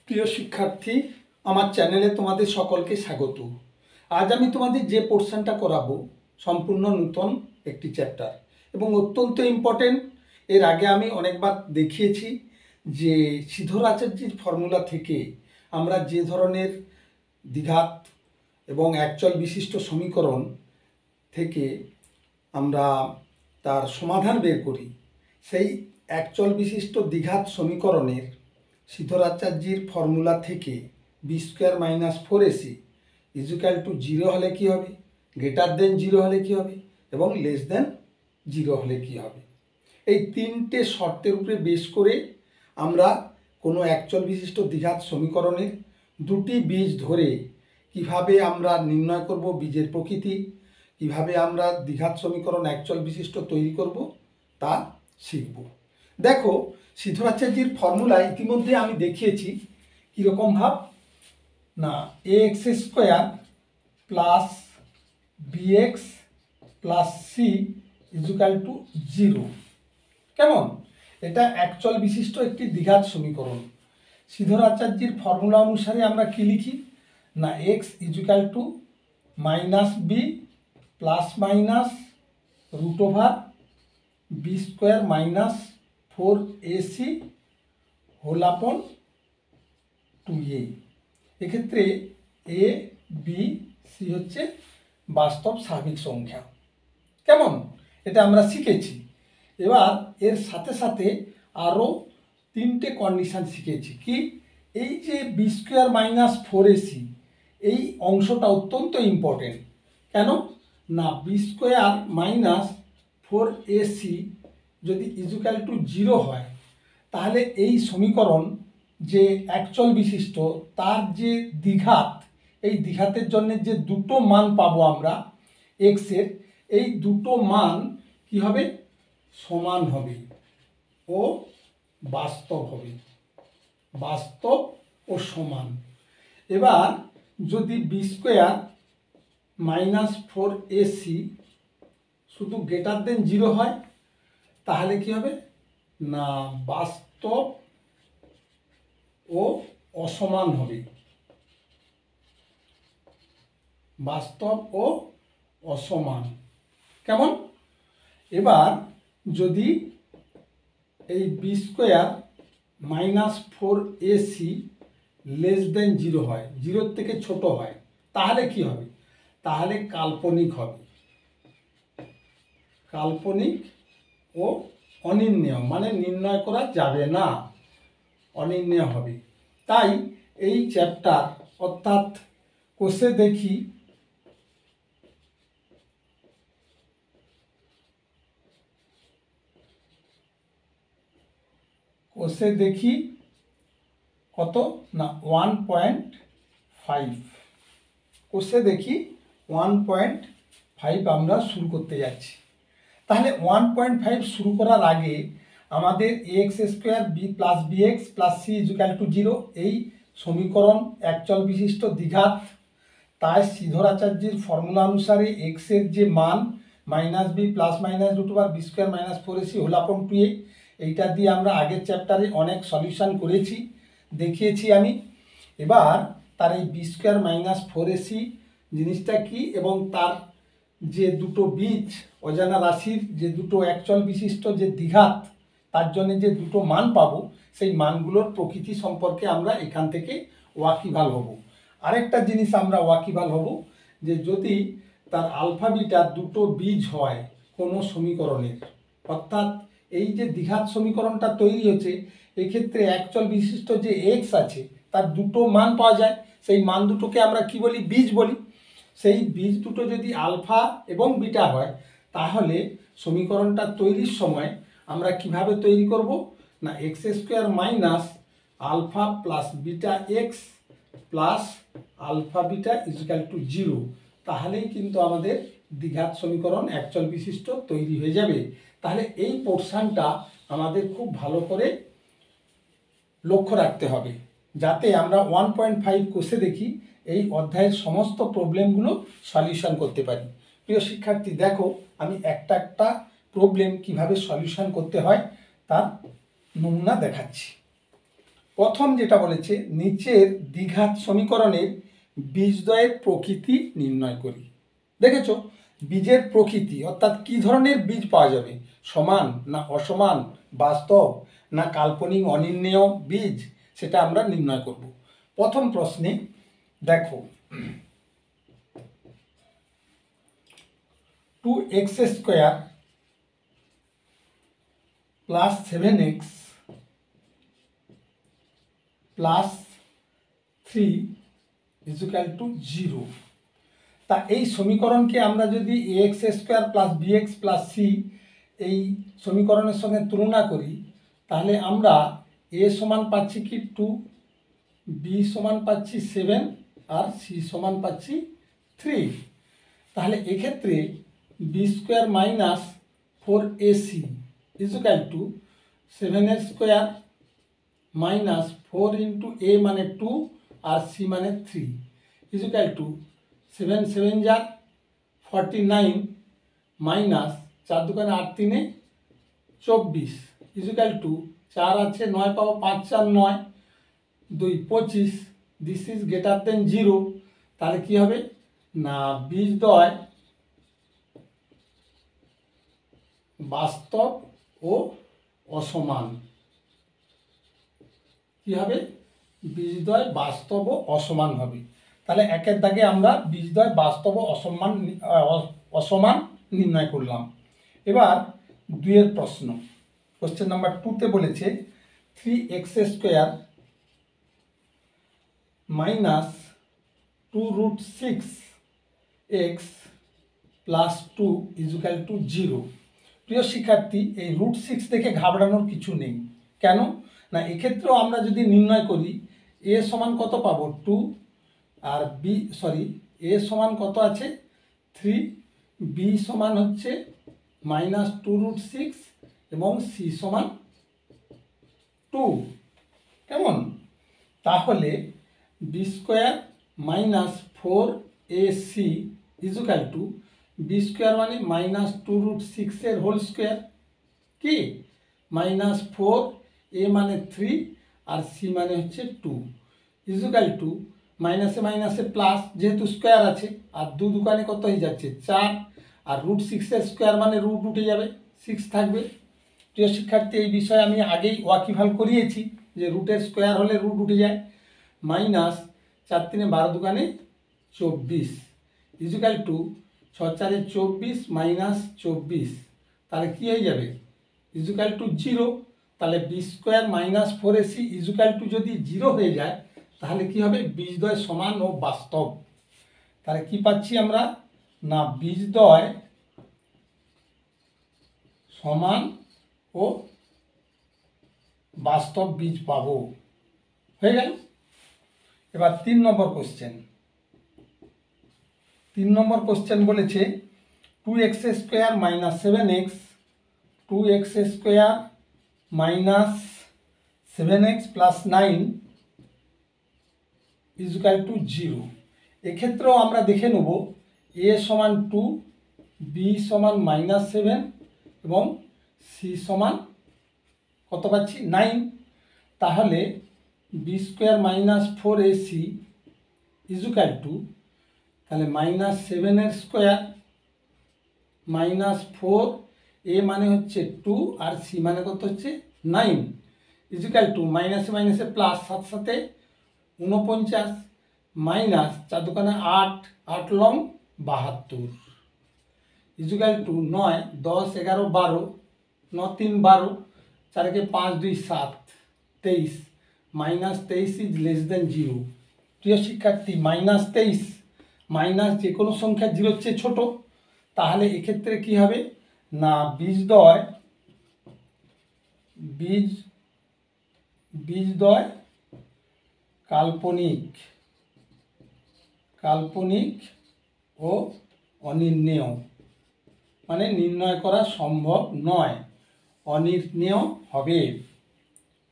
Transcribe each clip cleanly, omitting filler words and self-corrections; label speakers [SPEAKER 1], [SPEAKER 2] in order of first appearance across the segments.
[SPEAKER 1] প্রিয় শিক্ষার্থী, আমার চ্যানেলে তোমাদের সকলকে স্বাগত। আজ আমি তোমাদের যে পোর্শনটা করাবো সম্পূর্ণ নতুন একটি চ্যাপ্টার এবং অত্যন্ত ইম্পর্টেন্ট। এর আগে আমি অনেকবার দেখিয়েছি যে শ্রীধর আচার্যের ফর্মুলা থেকে আমরা যে ধরনের দ্বিঘাত এবং একচল বিশিষ্ট সমীকরণ থেকে আমরা তার সমাধান বের করি, সেই একচল বিশিষ্ট দ্বিঘাত সমীকরণের শ্রীধর আচার্যের ফর্মুলা থেকে B square minus 4ac equal to 0 হলে কী হবে, গ্রেটার দেন 0 হলে কী হবে এবং লেস দেন 0 হলে কী হবে, এই তিনটে শর্তের উপরে বেস করে আমরা কোনো একচল বিশিষ্ট দ্বিঘাত সমীকরণের দুটি বীজ ধরে কিভাবে আমরা নির্ণয় করব বীজের প্রকৃতি, কিভাবে আমরা দ্বিঘাত সমীকরণ একচল বিশিষ্ট তৈরি করব তা শিখব। দেখো, শ্রীধর আচার্যের ফর্মুলা ইতিমধ্যে আমি দেখিয়েছি কীরকম ভাব না, ax square plus bx plus c equal to 0। কেমন? এটা একচল বিশিষ্ট একটি দ্বিঘাত সমীকরণ। শ্রীধর আচার্যের ফর্মুলা অনুসারে আমরা কি লিখি না, x equal to minus b plus minus root over b square minus 4ac whole upon 2a। এক্ষেত্রে এ বি সি হচ্ছে বাস্তব স্বাভাবিক সংখ্যা। কেমন? এটা আমরা শিখেছি। এবার এর সাথে সাথে আরও তিনটে কন্ডিশান শিখেছি। কি? এই যে বি স্কোয়ার মাইনাস 4ac এই অংশটা অত্যন্ত ইম্পর্টেন্ট। কেন না, বি স্কোয়ার মাইনাস 4ac যদি ইজুক্যাল টু 0 হয়, তাহলে এই সমীকরণ যে একচল বিশিষ্ট তার যে দ্বিঘাত, এই দ্বিঘাতের জন্য যে দুটো মান পাবো আমরা এক্সের, এই দুটো মান কি হবে? সমান হবে ও বাস্তব হবে, বাস্তব ও সমান। এবার যদি বি স্কোয়ার মাইনাস 4ac শুধু গ্রেটার দেন 0 হয়, তাহলে কি হবে না, বাস্তব ও অসমান হবে, বাস্তব ও অসমান। কেমন? এবার যদি এই b square minus 4ac less than 0 হয়, 0 থেকে ছোট হয়, তাহলে কি হবে? তাহলে কাল্পনিক হবে, কাল্পনিক ও অনির্ণেয়, মানে নির্ণয় করা যাবে না, অনির্ণেয় হবে। তাই এই চ্যাপ্টার অর্থাৎ কোষে দেখি কত না 1.5, কোষে দেখি 1.5 আমরা শুরু করতে যাচ্ছি। তাহলে 1.5 শুরু করার আগে আমাদের x square b plus b x plus c equal to 0 এই সমীকরণ একচল বিশিষ্ট দ্বিঘাত। তাই শ্রীধর আচার্যের ফর্মুলা অনুসারে এক্সের যে মান minus b plus minus root over b square minus 4ac whole upon 2a, এইটা দিয়ে আমরা আগের চ্যাপ্টারে অনেক সলিউশন করেছি, দেখিয়েছি আমি। এবার তার এই বি স্কোয়ার মাইনাস 4ac জিনিসটা কি এবং তার যে দুটো বীজ অজানা রাশির যে দুটো একচল বিশিষ্ট যে দ্বিঘাত, তার জন্য যে দুটো মান পাবো, সেই মানগুলোর প্রকৃতি সম্পর্কে আমরা এখান থেকে ওয়াকিবহাল হব। আরেকটা জিনিস আমরা ওয়াকিবহাল হব যে যদি তার আলফা বিটা দুটো বীজ হয় কোনো সমীকরণের, অর্থাৎ এই যে দ্বিঘাত সমীকরণটা তৈরি হচ্ছে, এক্ষেত্রে একচল বিশিষ্ট যে এক্স আছে তার দুটো মান পাওয়া যায়, সেই মান দুটোকে আমরা কি বলি? বীজ বলি। সেই বীজ দুটো যদি আলফা এবং বিটা হয়, তাহলে সমীকরণটা তৈরির সময় আমরা কিভাবে তৈরি করব না, x square minus alpha plus beta x plus alpha beta equal to 0, তাহলেই কিন্তু আমাদের দ্বিঘাত সমীকরণ একচল বিশিষ্ট তৈরি হয়ে যাবে। তাহলে এই পোর্শনটা আমাদের খুব ভালো করে লক্ষ্য রাখতে হবে, যাতে আমরা 1.5 কোষে দেখি এই অধ্যায়ের সমস্ত প্রবলেমগুলো সলিউশন করতে পারি। প্রিয় শিক্ষার্থী, দেখো আমি একটা একটা প্রবলেম কিভাবে সলিউশন করতে হয় তার নমুনা দেখাচ্ছি। প্রথম যেটা বলেছে নিচের দ্বিঘাত সমীকরণের বীজদ্বয়ের প্রকৃতি নির্ণয় করি। দেখেছো বীজের প্রকৃতি অর্থাৎ কি ধরনের বীজ পাওয়া যাবে, সমান না অসমান, বাস্তব না কাল্পনিক অনির্ণেয় বীজ, সেটা আমরা নির্ণয় করব। প্রথম প্রশ্নে দেখো 2x² plus 7x plus 3 equal to 0। তা এই সমীকরণকে আমরা যদি ax² plus bx plus c এই সমীকরণের সঙ্গে তুলনা করি, তাহলে আমরা a সমান পাচ্ছি কি 2, b সমান পাচ্ছি 7 আর c সমান পাচ্ছি 3। তাহলে এক্ষেত্রে b² minus 4ac equal to 7a² minus 4 into a মানে 2 আর c মানে 3 ইকুয়াল টু 7 7 যা 49 মাইনাস 4 2 8 3 24 ইকুয়াল টু 4 আছে 9 পাবো 5 4 9 2 25। This is greater than 0। তাহলে কি হবে না বীজদ্বয় বাস্তব ও অসমান। কি হবে বীজদ্বয় বাস্তব ও অসমান হবে। তাহলে একের দাগে আমরা বীজদ্বয় বাস্তব ও অসমান নির্ণয় করলাম। এবার দুইয়ের প্রশ্ন, কোশ্চেন নাম্বার 2তে বলেছে 3x² minus 2√6x plus 2 equal to 0। প্রিয় শিক্ষার্থী, এই √6 দেখে ঘাবড়ানোর কিছু নেই। কেন না এক্ষেত্রেও আমরা যদি নির্ণয় করি a সমান কত পাবো 2 আর a সমান কত আছে 3, b সমান হচ্ছে মাইনাস 2√6 এবং c সমান 2। কেমন? তাহলে b² minus 4ac equal to b² মানে মাইনাস 2√6 এর হোল স্কোয়ার কি মাইনাস 4, a মানে 3 আর c মানে হচ্ছে 2 ইকুয়াল টু মাইনাসে মাইনাসে প্লাস, যেহেতু স্কোয়ার আছে আর দু দুকানে কত হয়ে যাচ্ছে 4 আর √6 এর স্কোয়ার মানে রুট উঠে যাবে 6 থাকবে। প্রিয় শিক্ষার্থী, এই বিষয়ে আমি আগেই ওয়াকিবহাল করিয়েছি যে রুটের স্কোয়ার হলে রুট উঠে যায়। Minus 4 3 12 দুকানে 24 equal to 6 4 24 minus 24। তাহলে কি হয়ে যাবে ইকুয়াল টু 0। তাহলে b² minus 4ac equal to যদি 0 হয়ে যায় তাহলে কি হবে বীজদ্বয় সমান ও বাস্তব। তাহলে কি পাচ্ছি আমরা না বীজদ্বয় সমান ও বাস্তব বীজ পাবো। হয়ে গেল। এবার 3 নম্বর কোশ্চেন। 3 নম্বর কোশ্চেন বলেছে 2x² minus 7x 2x² minus 7x plus 9 equal to 0। এক্ষেত্রেও আমরা দেখে নেব a সমান 2, b সমান মাইনাস 7 এবং c সমান কত পাচ্ছি 9। তাহলে b² minus 4ac equal to তাহলে মাইনাস 7 এর স্কোয়ার মাইনাস 4, a মানে হচ্ছে 2 আর c মানে কত হচ্ছে 9 ইকুয়াল টু মাইনাসে মাইনাসে প্লাস, সাথে সাথে 49 মাইনাস 4 2 8 8 লং 72 ইকুয়াল টু 9 10 11 12 9 3 12 4 के 5 2 7 23 মাইনাস 23 ইজ লেস দেন 0। প্রিয় শিক্ষার্থী, মাইনাস 23 মাইনাস যে কোনো সংখ্যা 0-র চেয়ে ছোট। তাহলে এক্ষেত্রে কি হবে না বীজদ্বয় কাল্পনিক ও অনির্ণেয়, মানে নির্ণয় করা সম্ভব নয়, অনির্ণেয় হবে।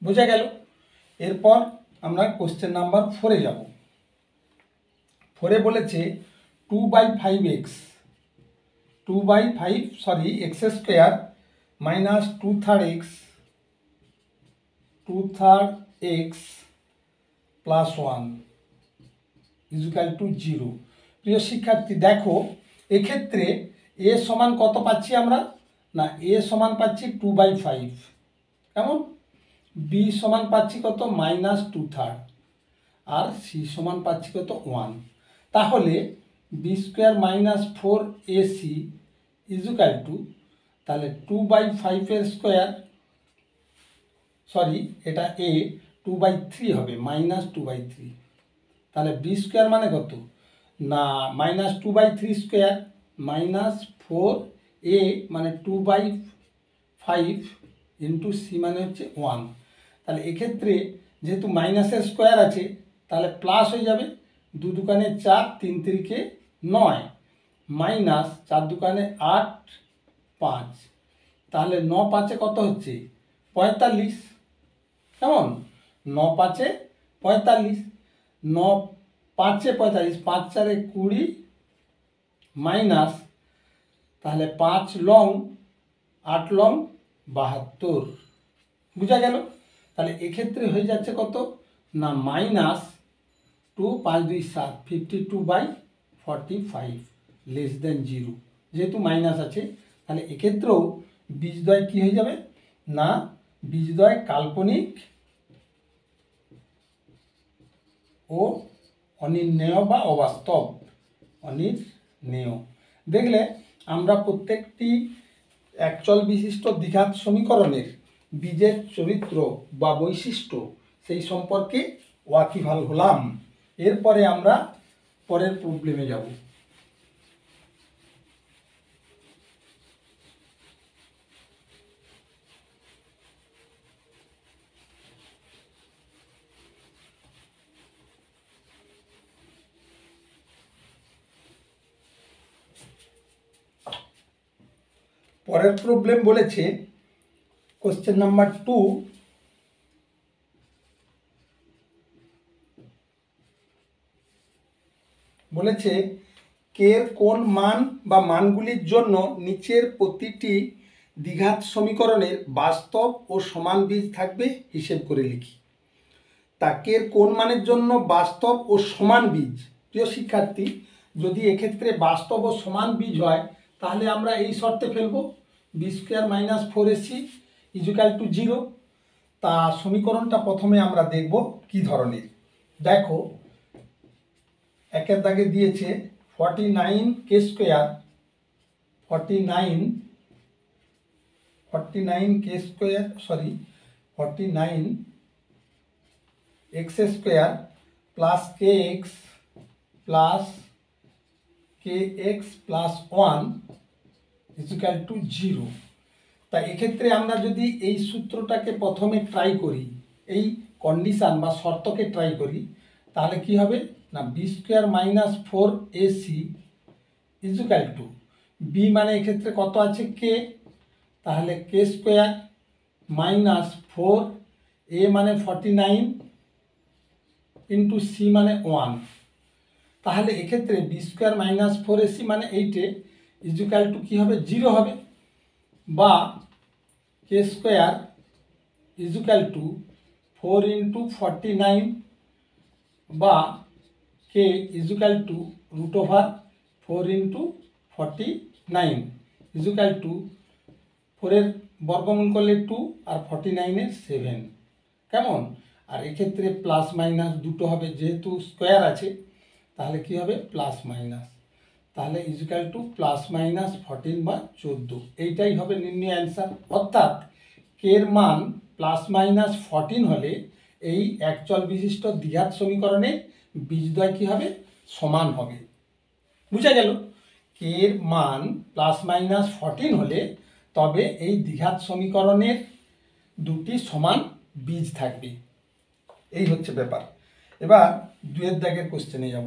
[SPEAKER 1] বোঝা গেল। এরপর আমরা কোশ্চেন নাম্বার 4-এ যাব। 4-এ বলেছে 2/5x x² minus 2/3 x x plus one equal to zero. প্রিয় শিক্ষার্থী দেখো, এক্ষেত্রে এ সমান কত পাচ্ছি আমরা? না, এ সমান পাচ্ছি 2/5। কেমন? বি সমান পাচ্ছি কত? -2/3। আর সি সমান পাচ্ছি কত? 1। তাহলে b square -4ac equal two, তাহলে 2/5 স্কোয়ার, সরি এটা এ, 2/3 হবে, -2/3। তাহলে বি স্কোয়ার মানে কত? না, -2/3 স্কোয়ার -4a মানে 2/5 ইন্টু সি মানে হচ্ছে 1। তাহলে এক্ষেত্রে যেহেতু মাইনাসের স্কোয়ার আছে তাহলে প্লাস হয়ে যাবে, 2 দুকানে 4, 3 তিরিকে 9, মাইনাস 4 দুকানে 8, 5। তাহলে 9 5-এ কত হচ্ছে? 45। কেমন? 9 5-এ 45, 9 5-এ 45, 5 4-এ 20, মাইনাস তাহলে 5 লং 8 লং 72। বুঝা গেল? তাহলে এক্ষেত্রে হয়ে যাচ্ছে কত? না -2, 5 2 7, 52/45 লেস দেন 0। যেহেতু মাইনাস আছে তাহলে এক্ষেত্রেও বীজদ্বয় কি হয়ে যাবে? না, বীজদ্বয় কাল্পনিক ও অনির্ণেয় বা অবাস্তব। অনির্ণেয়। দেখলে আমরা প্রত্যেকটি একচল বিশিষ্ট দ্বিঘাত সমীকরণের বীজের চরিত্র বা বৈশিষ্ট্য সেই সম্পর্কে ওয়াকিবহাল হলাম। এরপরে আমরা পরের প্রবলেমে যাব। পরের প্রবলেম বলেছে কোশ্চেন নাম্বার 2, বলেছে কে এর কোন মান বা মানগুলির জন্য নিচের প্রতিটি দ্বিঘাত সমীকরণের বাস্তব ও সমান বীজ থাকবে হিসেব করে লিখি। তা কে এর কোন মানের জন্য বাস্তব ও সমান বীজ? প্রিয় শিক্ষার্থী, যদি এক্ষেত্রে বাস্তব ও সমান বীজ হয় তাহলে আমরা এই শর্তে ফেলবো, B square -4ac equal to 0। তা সমীকরণটা প্রথমে আমরা দেখব কি ধরনের। দেখো, একের দাগে দিয়েছে 49k square, 49x square plus kx plus 1 equal to 0। তা এক্ষেত্রে আমরা যদি এই সূত্রটাকে প্রথমে ট্রাই করি, এই কন্ডিশান বা শর্তকে ট্রাই করি, তাহলে কি হবে? না, b square -4ac equal to, b মানে এক্ষেত্রে কত আছে? কে, তাহলে কে স্কোয়ার -4, এ মানে 49 ইন্টু সি মানে 1। তাহলে এক্ষেত্রে বি স্কোয়ার -4ac মানে 8 ইজুকাল টু কী হবে? 0 হবে, বা k square equal to 4 into 49 বা k equal to √4 into 49 equal to 4-এর বর্গমূল করলে 2 আর 49-এর 7। কেমন? আর এক্ষেত্রে প্লাস মাইনাস দুটো হবে, যেহেতু স্কোয়ার আছে তাহলে কি হবে? প্লাস মাইনাস, তাহলে ইজুকাল টু +-14/14। এইটাই হবে নির্ণয় অ্যান্সার। অর্থাৎ কে এর মান +-14 হলে এই একচল বিশিষ্ট দ্বিঘাত সমীকরণের বীজদ্বয় কি হবে? সমান হবে। বুঝা গেল? কে এর মান +-14 হলে তবে এই দ্বিঘাত সমীকরণের দুটি সমান বীজ থাকবে। এই হচ্ছে ব্যাপার। এবার 2-এর দাগের কোশ্চেনে যাব।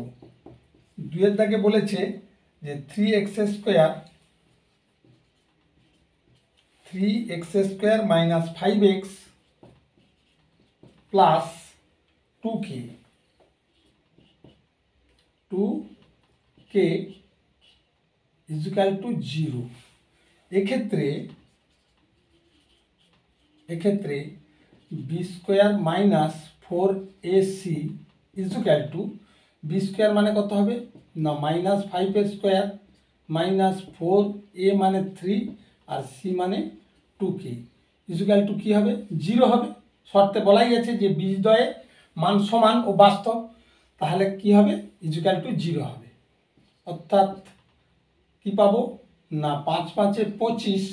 [SPEAKER 1] 2-এর দাগে বলেছে যে 3x square -5x plus 2k equal to 0। এক্ষেত্রে b square minus 4ac equal to b square মানে কত হবে না -5 স্কোয়ার মাইনাস 4a মানে 3 আর সি মানে 2k ইজুক্যাল টু কী হবে 0 হবে। শর্তে বলাই গেছে যে বীজদ্বয়ের মান সমান ও বাস্তব, তাহলে কি হবে ইজুক্যাল টু 0 হবে। অর্থাৎ কি পাবো না 5 5 25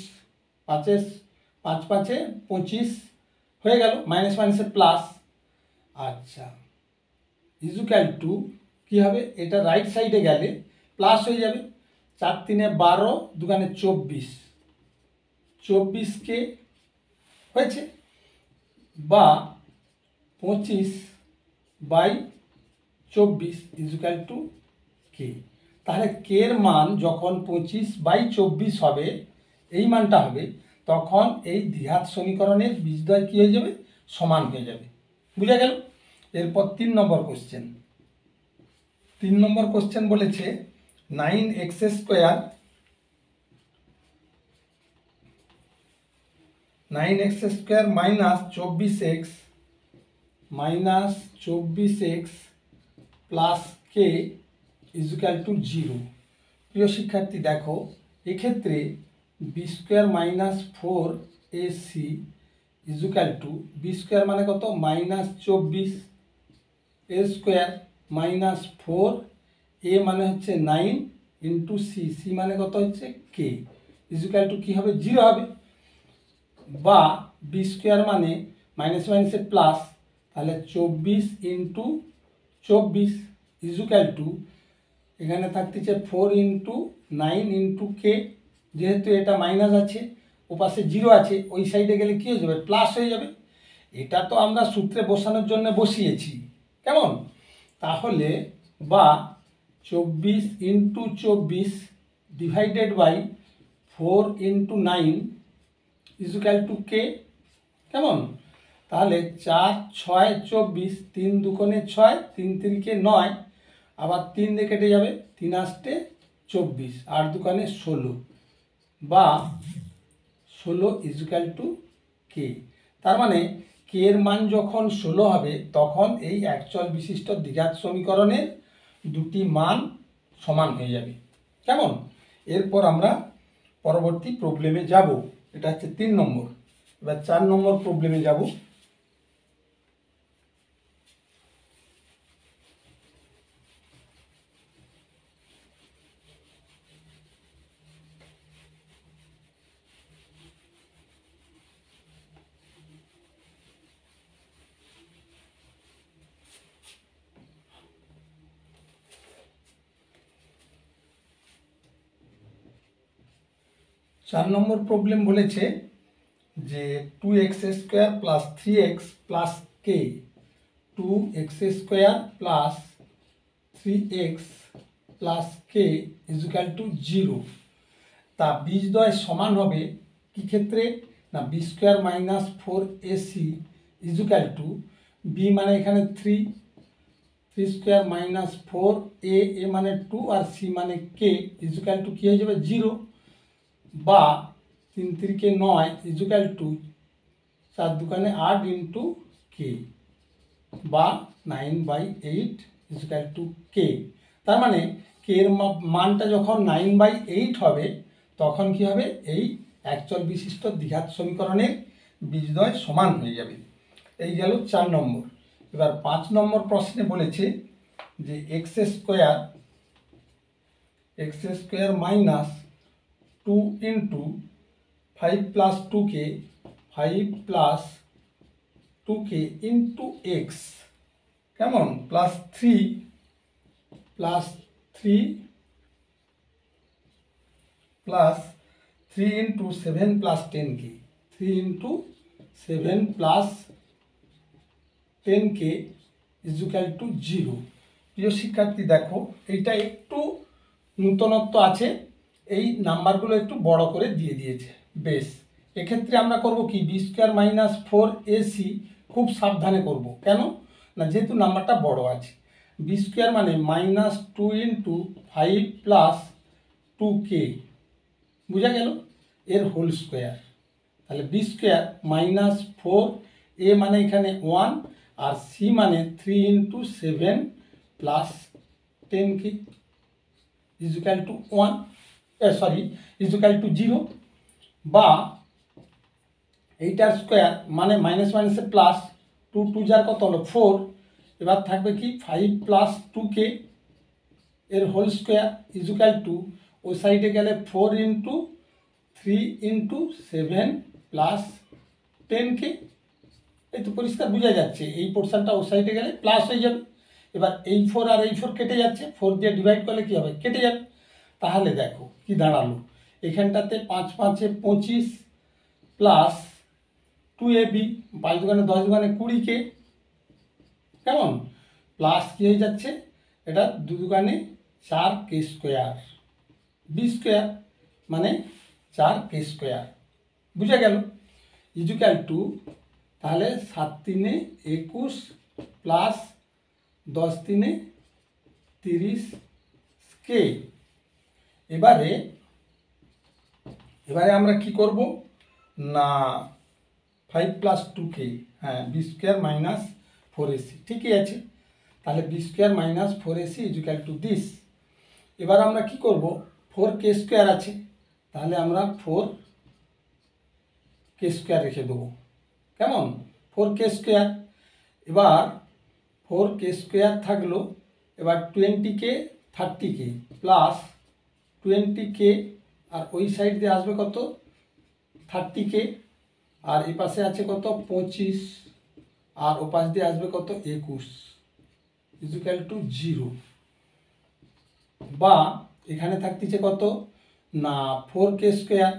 [SPEAKER 1] 5 5 25 হয়ে গেল, মাইনাস মাইনাসে প্লাস। আচ্ছা ইজুক্যাল টু কী হবে, এটা রাইট সাইডে গেলে প্লাস হয়ে যাবে, 4 3 12 2 24 24কে হয়েছে, বা 25/24 ইজুক্যাল টু কে। তাহলে কে এর মান যখন 25/24 হবে, এই মানটা হবে, তখন এই দ্বিঘাত সমীকরণের বীজদ্বয় কী হয়ে যাবে সমান হয়ে যাবে। বুঝা গেল। এরপর 3 নম্বর কোশ্চেন। 3 নম্বর কোশ্চেন বলেছে 9x square 9x square minus 24x plus k equal to 0। প্রিয় শিক্ষার্থী দেখো, এক্ষেত্রে b square minus 4ac equal to b square মানে কত -24 এ স্কোয়ার মাইনাস 4a মানে হচ্ছে 9 ইন্টু সি মানে কত হচ্ছে কে ইজুক্যাল টু কী হবে 0 হবে, বা বি স্কোয়ার মানে মাইনাস মাইনাসে প্লাস, তাহলে 24 ইন্টু 24 ইজুক্যাল টু এখানে থাকতেছে 4 ইন্টু 9 ইন্টু কে, যেহেতু এটা মাইনাস আছে ওপাশে 0 আছে, ওই সাইডে গেলে কী হয়ে যাবে প্লাস হয়ে যাবে। এটা তো আমরা সূত্রে বসানোর জন্য বসিয়েছি, কেমন, তাহলে বা 24 into 24 divided by 4 into 9 equal to k, কেমন, তাহলে 4 6 24 3 2 6 3 3 9, আবার 3 দিয়ে কেটে যাবে 3 8 24 8 2 16, বা 16 ইজুক্যাল টু কে। তার মানে কে এর মান যখন 16 হবে তখন এই একচল বিশিষ্ট দ্বিঘাত সমীকরণের দুটি মান সমান হয়ে যাবে, কেমন। এরপর আমরা পরবর্তী প্রবলেমে যাব, এটা হচ্ছে 3 নম্বর। এবার 4 নম্বর প্রবলেমে যাব। চার নম্বর প্রবলেম বলেছে যে 2x square plus 3x plus k 2x square plus 3x plus k equal to 0। তা বীজদ্বয় সমান হবে কি ক্ষেত্রে না b square minus 4ac equal to b মানে এখানে 3 স্কোয়ার মাইনাস 4a মানে 2 আর সি মানে কে ইজুক্যাল টু কী হয়ে যাবে 0, বা 3 3 9 ইজুক্যাল টু 4 2 8 ইন্টু কে, বা 9/8 ইজুক্যাল টু কে। তার মানে কে এর মানটা যখন 9/8 হবে তখন কি হবে এই একচল বিশিষ্ট দ্বিঘাত সমীকরণের বীজদ্বয় সমান হয়ে যাবে। এই গেল 4 নম্বর। এবার 5 নম্বর প্রশ্নে বলেছে যে x square minus 2 into 5 plus 2k 5 plus 2k into x, কেমন, plus 3 into 7 plus 10k 3 into 7 plus 10k equal to 0। প্রিয় শিক্ষার্থী দেখো, এইটা একটু নূতনত্ব আছে, এই নাম্বারগুলো একটু বড় করে দিয়ে দিয়েছে। বেশ, এক্ষেত্রে আমরা করব কি বি স্কোয়ার মাইনাস 4ac খুব সাবধানে করব, কেন না যেহেতু নাম্বারটা বড় আছে। বি স্কোয়ার মানে -2 ইন্টু 5 প্লাস 2k বোঝা গেল এর হোল স্কোয়ার, তাহলে বি স্কোয়ার -4 এ মানে এখানে 1 আর সি মানে 3 ইন্টু 7 প্লাস 10 কি equal to 1 sorry equal to 0, বা এইটার স্কোয়ার মানে মাইনাস মাইনাসে প্লাস 2 2 যার কত হলো 4, এবার থাকবে কি 5 প্লাস 2k এর হোল স্কোয়ার ইজুকাল টু ওই সাইডে গেলে 4 ইন্টু 3 ইন্টু 7 প্লাস 10k। এই তো পরিষ্কার বোঝা যাচ্ছে, এই পোর্শনটা ও সাইডে গেলে প্লাস হয়ে যাবে। এবার এই 4 আর এই 4 কেটে যাচ্ছে, 4 দিয়ে ডিভাইড করলে কী হবে, কেটে যাবে। তাহলে দেখো কি দাঁড়ালো, এখানটাতে 5 5 25 প্লাস 2ab, 5 দোকানে 10 দোকানে 20k, কেমন, প্লাস কী হয়ে যাচ্ছে, এটা 2 দোকানে 4k স্কোয়ার, বি স্কোয়ার মানে 4k স্কোয়ার, বুঝা গেল। ইজুকাল টু তাহলে 7 3 21 প্লাস 10 3 30k। এবারে আমরা কি করব না 5 প্লাস 2k, হ্যাঁ বি স্কোয়ার মাইনাস 4ac, ঠিকই আছে। তাহলে b square minus 4ac equal to this. এবার আমরা কি করব, 4k স্কোয়ার আছে, তাহলে আমরা 4k স্কোয়ার রেখে দেবো, কেমন, 4k স্কোয়ার। এবার 4k স্কোয়ার থাকলো, এবার 20k 30k প্লাস 20k, আর ওই সাইড দিয়ে আসবে কত 30k, আর এই পাশে আছে কত 25, আর ও পাশ দিয়ে আসবে কত 21 ইজুকাল টু 0, বা এখানে থাকতেছে কত না 4k স্কোয়ার,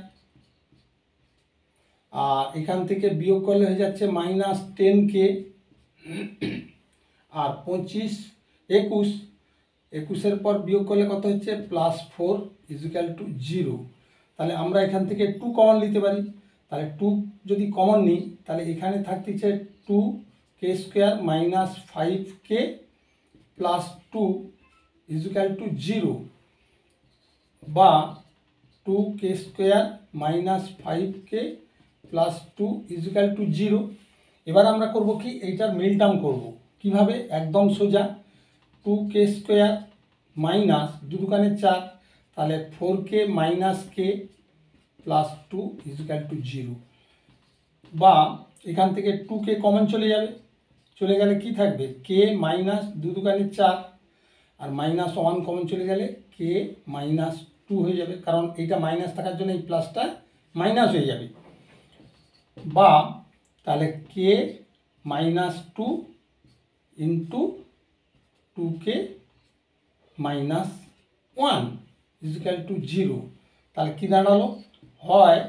[SPEAKER 1] আর এখান থেকে বিয়োগ করলে হয়ে যাচ্ছে মাইনাস 10k, আর 25 21, 21-এর পর বিয়োগ করলে কত হচ্ছে প্লাস 4 ইজুকাল টু 0। তাহলে আমরা এখান থেকে 2 কমন নিতে পারি, তাহলে 2 যদি কমন নিই তাহলে এখানে থাকতেছে 2k square minus 5k plus 2 equal to 0, বা 2k square minus 5k plus 2 equal to 0। এবার আমরা করব কি, এইটার মিল টার্ম করব কিভাবে, একদম সোজা, 2k স্কোয়ার মাইনাস 2 দোকানে 4, তাহলে 4k minus k plus 2 equal to 0, বা এখান থেকে 2k কমন চলে যাবে, চলে গেলে কি থাকবে k মাইনাস 2 দোকানে 4, আর মাইনাস 1 কমন চলে গেলে k মাইনাস 2 হয়ে যাবে, কারণ এইটা মাইনাস থাকার জন্য এই প্লাসটা মাইনাস হয়ে যাবে, বা তাহলে k minus 2 into 2k minus 1 equal to 0। তাহলে কী দাঁড়ালো, হয়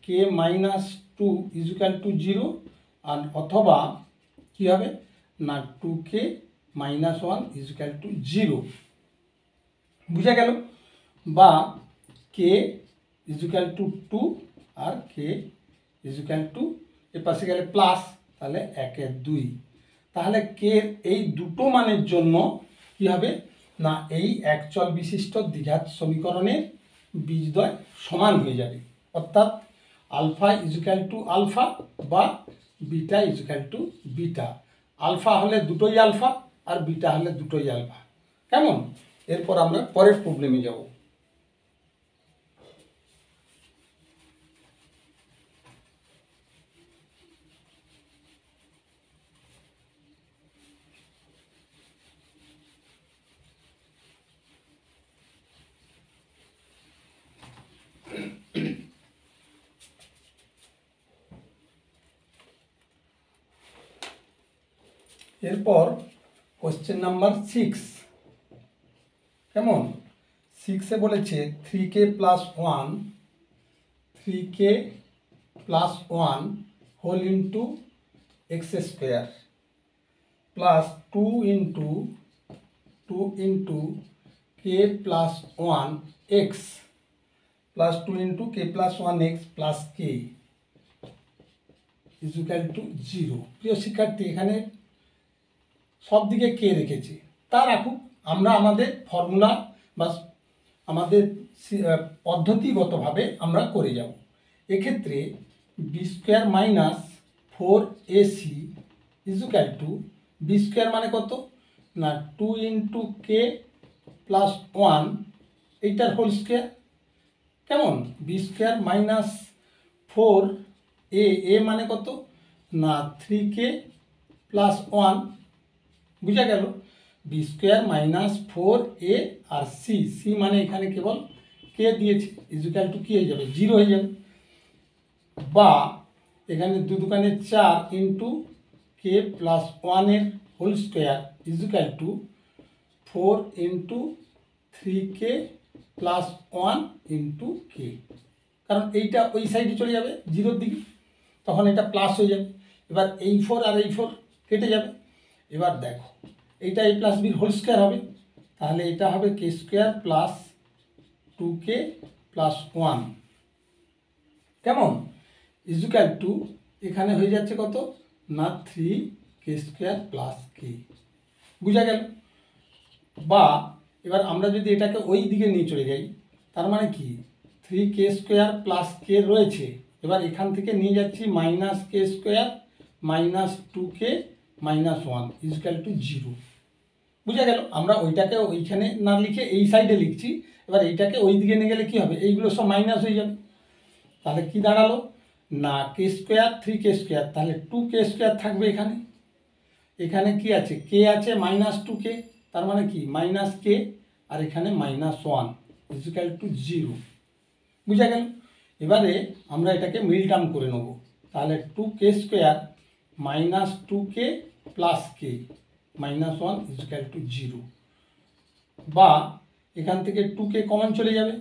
[SPEAKER 1] k মাইনাস 2 ইজুকাল টু 0, আর অথবা কী হবে না 2k মাইনাস 1 ইজুকাল টু 0, বুঝা গেল, বা k equal to 2 R k equal to এর পাশে গেলে প্লাস, তাহলে 1 2। তাহলে কে এই দুটো মানের জন্য কি হবে না এই একচল বিশিষ্ট দ্বিঘাত সমীকরণের বীজদ্বয় সমান হয়ে যাবে, অর্থাৎ আলফা ইজুকাল টু আলফা বা beta equal to beta. Alpha হলে দুটোই আলফা আর বিটা হলে দুটোই আলফা, কেমন। এরপর আমরা পরের প্রবলেমে যাব। এরপর কোশ্চেন নাম্বার 6, কেমন, 6-এ বলেছে 3k plus 1 3k plus 1 whole into x square plus 2 into k plus 1 x plus 2 into k plus 1 x plus k equal to 0। প্রিয় শিক্ষার্থী, এখানে সব দিকে কে রেখেছি, তা রাখুক, আমরা আমাদের ফর্মুলা বা আমাদের পদ্ধতিগতভাবে আমরা করে যাব। এক্ষেত্রে b square minus 4ac equal to b square মানে কত না 2 ইন্টু কে প্লাস 1 এইটার হোল স্কোয়ার, কেমন b square minus 4a a মানে কত না 3k প্লাস 1, বুঝা গেল বি স্কোয়ার মাইনাস 4a আর সি মানে এখানে কেবল কে দিয়েছি ইজুক্যাল টু কি হয়ে যাবে 0 হয়ে যাবে, বা এখানে 2 দুগুণে 4 ইন্টু কে প্লাস 1 এর whole square equal to 4 into 3k plus 1 into k, কারণ এইটা ওই সাইডে চলে যাবে 0-র দিকে, তখন এটা প্লাস হয়ে যাবে। এবার এই 4 আর এই 4 কেটে যাবে। এবার দেখো এইটা a প্লাস বির হোল স্কোয়ার হবে, তাহলে এটা হবে কে স্কোয়ার প্লাস 2k প্লাস 1, কেমন ইজুক্যাল টু এখানে হয়ে যাচ্ছে কত না 3k স্কোয়ার প্লাস কে, বুঝা গেল। বা এবার আমরা যদি এটাকে ওই দিকে নিয়ে চলে যাই, তার মানে কি 3k স্কোয়ার প্লাস কে রয়েছে, এবার এখান থেকে নিয়ে যাচ্ছি minus K square minus 2k minus 1 equal to 0, বুঝা গেল। আমরা ওইটাকে ওইখানে না লিখে এই সাইডে লিখছি, এবার এইটাকে ওই দিকে নিয়ে গেলে কি হবে এইগুলো সব মাইনাস হয়ে যাবে, তাহলে কি দাঁড়ালো না কে স্কোয়ার 3k স্কোয়ার, তাহলে 2k স্কোয়ার থাকবে এখানে, এখানে কি আছে কে আছে মাইনাস 2k, তার মানে কি মাইনাস কে আর এখানে মাইনাস 1 ইজুক্যাল টু 0, বুঝা গেল। এবারে আমরা এটাকে মিল টার্ম করে নেব, তাহলে 2k square minus 2k plus K minus 1 equal to 0, বা এখান থেকে 2k কমন চলে যাবে,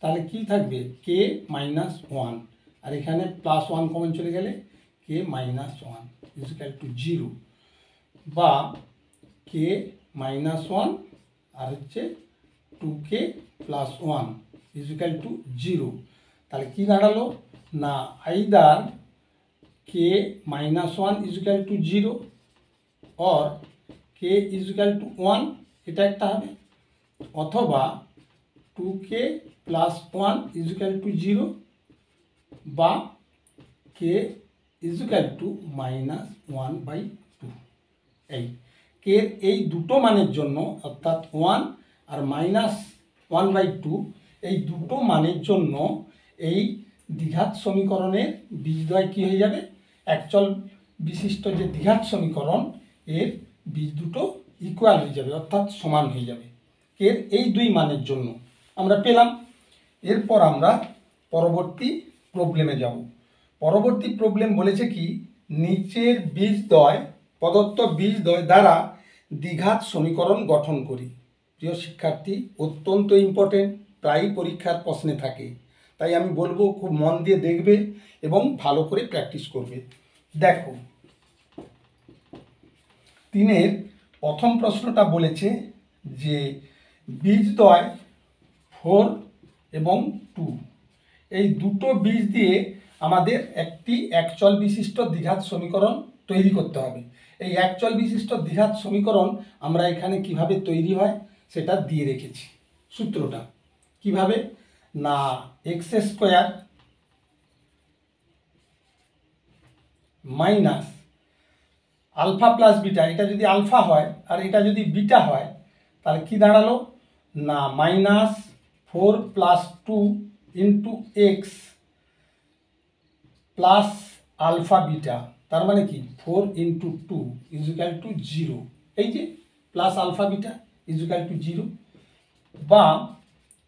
[SPEAKER 1] তাহলে কি থাকবে কে মাইনাস 1 আর এখানে প্লাস 1 কমন চলে গেলে কে মাইনাস 1 ইজুক্যাল টু 0, বা কে মাইনাস 1 আর হচ্ছে 2k প্লাস 1 ইজুক্যাল টু 0, তাহলে কি দাঁড়ালো না either K minus 1 equal to 0 or K equal two 1, এটা একটা হবে, অথবা 2k প্লাস 1 ইজুক্যাল টু 0 বা কে ইজুক্যাল টু মাইনাস 1/2। এই কে এই দুটো মানের জন্য অর্থাৎ 1 আর মাইনাস 1/2 এই দুটো মানের জন্য এই দ্বিঘাত সমীকরণের বীজদ্বয় কী হয়ে যাবে, একচল বিশিষ্ট যে দ্বিঘাত সমীকরণ এর বীজ দুটো ইকুয়াল হয়ে যাবে অর্থাৎ সমান হয়ে যাবে, এর এই দুই মানের জন্য আমরা পেলাম। এরপর আমরা পরবর্তী প্রবলেমে যাব। পরবর্তী প্রবলেম বলেছে কি নিচের বীজদ্বয় প্রদত্ত বীজদ্বয় দ্বারা দ্বিঘাত সমীকরণ গঠন করি। প্রিয় শিক্ষার্থী, অত্যন্ত ইম্পর্টেন্ট, প্রায়ই পরীক্ষার প্রশ্নে থাকে, তাই আমি বলবো খুব মন দিয়ে দেখবে এবং ভালো করে প্র্যাকটিস করবে। দেখো 3-এর প্রথম প্রশ্নটা বলেছে যে বীজদ্বয় 4 এবং 2 এই দুটো বীজ দিয়ে আমাদের একটি একচল বিশিষ্ট দ্বিঘাত সমীকরণ তৈরি করতে হবে। এই একচল বিশিষ্ট দ্বিঘাত সমীকরণ আমরা এখানে কিভাবে তৈরি হয় সেটা দিয়ে রেখেছি। সূত্রটা কিভাবে না x square minus alpha plus beta, এটা যদি আলফা হয় আর এটা যদি বিটা হয় তাহলে কি দাঁড়ালো না minus 4 plus 2 into x plus alpha beta, তার মানে কি 4 ইন্টু 2 ইজুক্যাল টু 0, এই যে plus alpha beta equal to 0, বা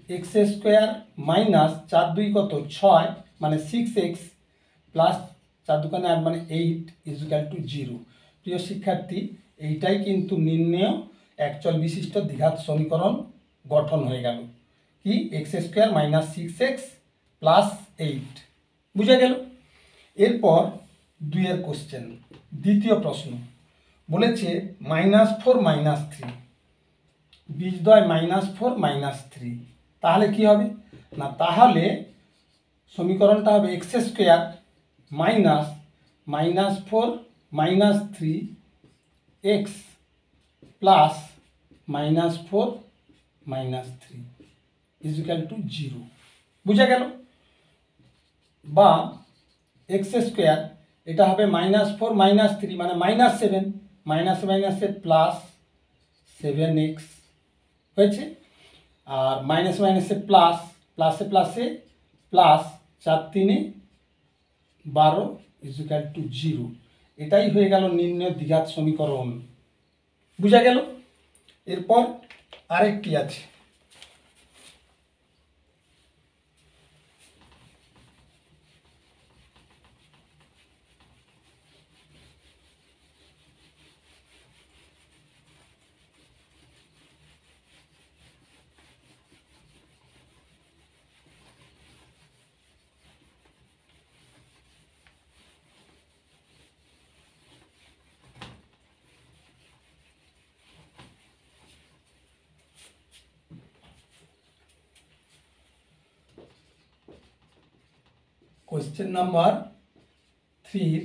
[SPEAKER 1] এক্স স্কোয়ার মাইনাস 4 2 কত 6 মানে 6x প্লাস 4 2 8 মানে 8 ইজুক্যাল টু 0। প্রিয় শিক্ষার্থী, এইটাই কিন্তু নির্ণেয় একচল বিশিষ্ট দ্বিঘাত সমীকরণ গঠন হয়ে গেল, কি x square minus 6x plus 8, বুঝা গেল। এরপর 2-এর কোশ্চেন, দ্বিতীয় প্রশ্ন বলেছে -4 -3 বীজদ্বয় -4 -3, তাহলে কি হবে না তাহলে সমীকরণটা হবে x square minus -4 -3 x plus -4 -3 equal to 0, বুঝা গেল। বা এক্স স্কোয়ার এটা হবে -4 -3 মানে -7, মাইনাসে মাইনাসে প্লাস 7x হয়েছে। আর মাইনাসে মাইনাসে প্লাস, প্লাসে প্লাসে প্লাস 4 3 12 ইকুয়াল টু 0। এটাই হয়ে গেল নির্ণয় দ্বিঘাত সমীকরণ। বুঝা গেল? এরপর আরেকটি আছে, কোশ্চেন নাম্বার 3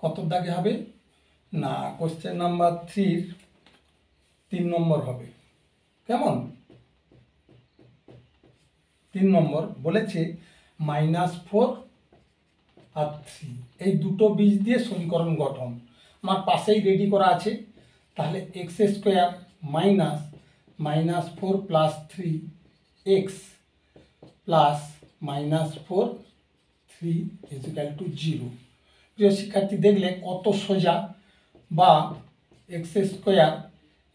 [SPEAKER 1] কত দাগে হবে? না, কোশ্চেন নাম্বার 3 3 নম্বর হবে। কেমন? 3 নম্বর বলেছে -4 আর 3 এই দুটো বীজ দিয়ে সমীকরণ গঠন। আমার পাশেই রেডি করা আছে। তাহলে x² -4 + 3x প্লাস -4 3 = 0। প্রিয় শিক্ষার্থী, দেখলে কত সোজা। বা x²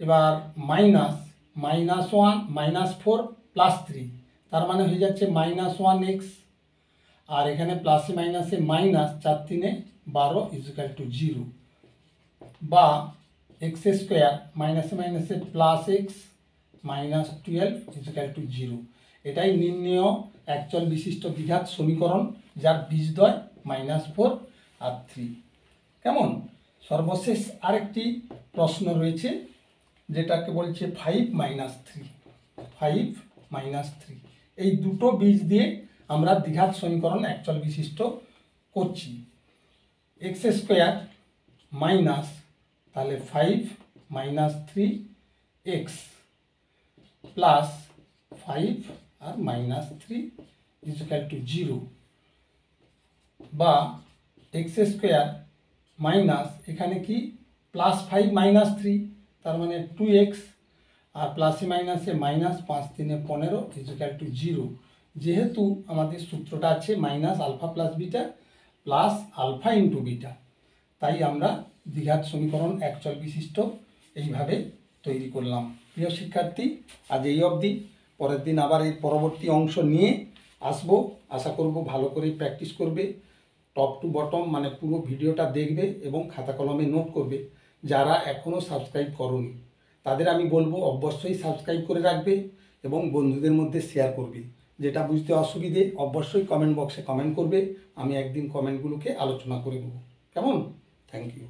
[SPEAKER 1] এবার -4 + 3 তার মানে হয়ে যাচ্ছে -1x, আর এখানে প্লাসে মাইনাসে মাইনাস 4 3 12 = 0। বা x² মাইনাসে মাইনাসে +x -12 = 0। এটাই নির্ণেয় একচল বিশিষ্ট দ্বিঘাত সমীকরণ, যার বীজদ্বয় -4 আর 3। কেমন? সর্বশেষ আরেকটি প্রশ্ন রয়েছে, যেটাকে বলছে 5 - 3। এই দুটো বীজ দিয়ে আমরা দ্বিঘাত সমীকরণ একচল বিশিষ্ট করছি। x² মাইনাস, তাহলে 5 - 3x প্লাস 5 আর -3 = 0। বা x² মাইনাস, এখানে কি +5 - 3 তার মানে 2x, আর প্লাসে মাইনাসে মাইনাস 5 3 15 = 0। যেহেতু আমাদের সূত্রটা আছে -α + β প্লাস আলফা ইন্টু বিটা, তাই আমরা দ্বিঘাত সমীকরণ একচল বিশিষ্ট এইভাবে তৈরি করলাম। প্রিয় শিক্ষার্থী, আজ এই অবধি। পরের দিন আবার এর পরবর্তী অংশ নিয়ে আসবো। আশা করব ভালো করে প্র্যাকটিস করবে, টপ টু বটম মানে পুরো ভিডিওটা দেখবে এবং খাতা কলমে নোট করবে। যারা এখনও সাবস্ক্রাইব করোনি তাদের আমি বলবো অবশ্যই সাবস্ক্রাইব করে রাখবে এবং বন্ধুদের মধ্যে শেয়ার করবে। যেটা বুঝতে অসুবিধে অবশ্যই কমেন্ট বক্সে কমেন্ট করবে, আমি একদিন কমেন্টগুলোকে আলোচনা করে দেবো। কেমন? Thank you.